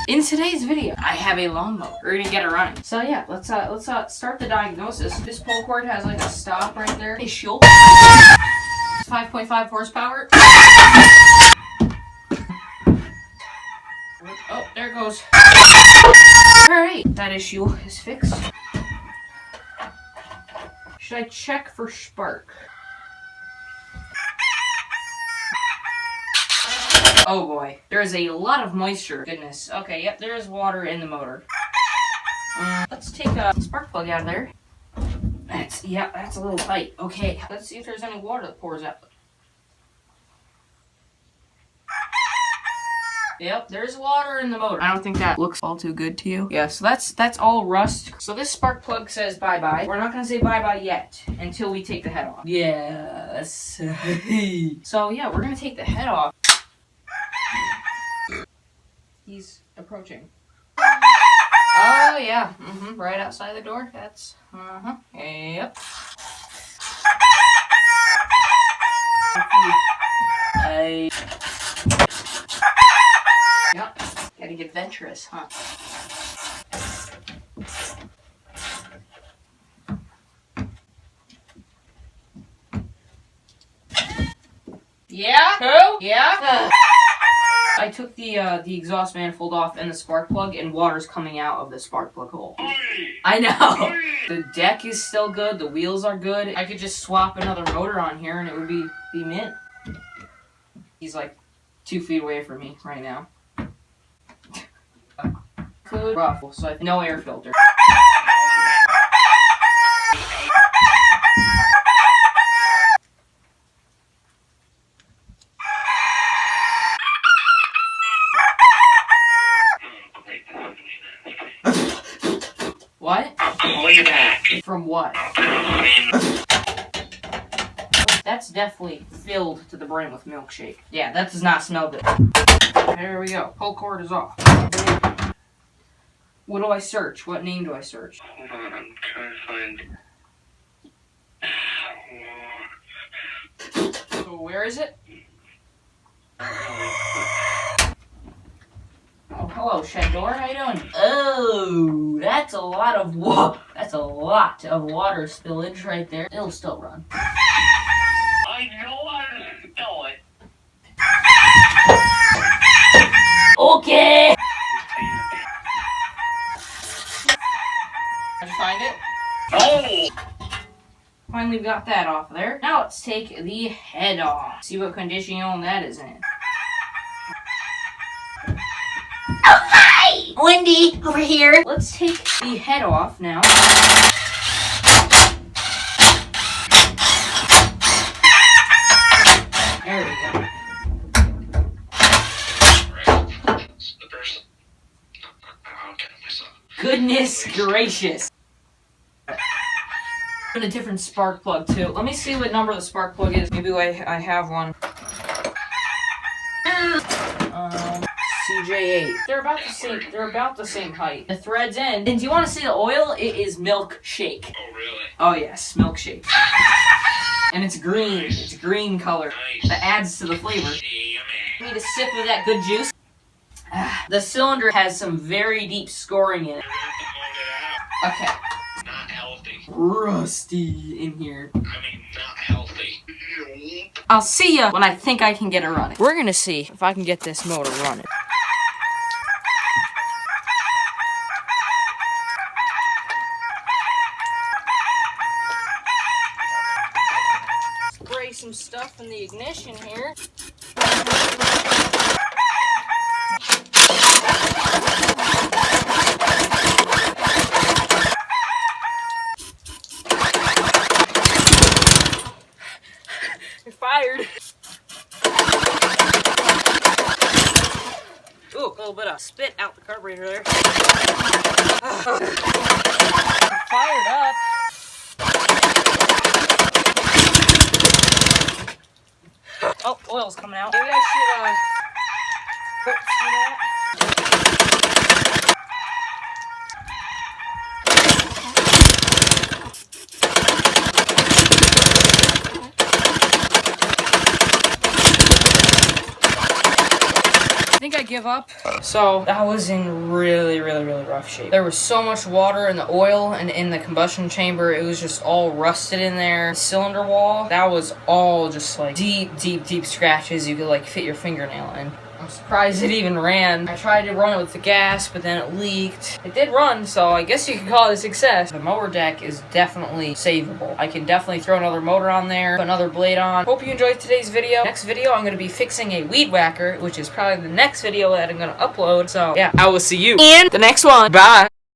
In today's video, I have a lawnmower. We're gonna get it running. So yeah, let's start the diagnosis. This pull cord has like a stop right there. Hey, shield. 5.5 horsepower. Oh, there it goes. Alright, that issue is fixed. Should I check for spark? Oh boy, there is a lot of moisture. Goodness. Okay, yep, there is water in the motor. Let's take a spark plug out of there. That's a little tight. Okay, let's see if there's any water that pours out. Yep, there's water in the motor. I don't think that looks all too good to you. Yeah, so that's all rust. So this spark plug says bye-bye. We're not gonna say bye-bye yet until we take the head off. Yes. So yeah, we're gonna take the head off. He's approaching. Oh yeah, right outside the door. That's yep. Yep. Gotta get adventurous, huh? Yeah? Who? Yeah? I took the exhaust manifold off and the spark plug, and water's coming out of the spark plug hole. I know! The deck is still good, the wheels are good. I could just swap another motor on here and it would be mint. He's like 2 feet away from me right now. Good ruffle, so I think no air filter. What? I'll call you back. From what? That's definitely filled to the brim with milkshake. Yeah, that does not smell good. There we go. Pull cord is off. What do I search? What name do I search? Hold on, I'm trying to find... So where is it? Oh, hello, shed door. How you doing? Oh, that's a lot of water spillage right there. It'll still run. I know how to spell it. Okay. Did you find it? Oh! Finally got that off of there. Now let's take the head off. See what condition that is in. Oh, hi! Wendy, over here. Let's take the head off now. There we go. Goodness gracious. And a different spark plug too. Let me see what number the spark plug is. Maybe I have one. CJ8. They're about the same height. The thread's in. And do you want to see the oil? It is milkshake. Oh, really? Oh yes, milkshake. And it's green. It's green color. Nice. That adds to the flavor. Yummy. Need a sip of that good juice. The cylinder has some very deep scoring in it. Okay. Not healthy. Rusty in here. I mean, not healthy. I'll see ya when I think I can get it running. We're gonna see if I can get this motor running. Spray some stuff in the ignition here. You're fired. Ooh, a little bit of spit out the carburetor there. Fired up. Oh, oil's coming out. Maybe I should, see that? give up. So that was in really rough shape. There was so much water in the oil and in the combustion chamber. It was just all rusted in there. The cylinder wall, that was all just like deep scratches you could like fit your fingernail in. I'm surprised it even ran. I tried to run it with the gas, but then it leaked. It did run, so I guess you could call it a success. The mower deck is definitely savable. I can definitely throw another motor on there, put another blade on. Hope you enjoyed today's video. Next video, I'm going to be fixing a weed whacker, which is probably the next video that I'm going to upload. So, yeah, I will see you in the next one. Bye!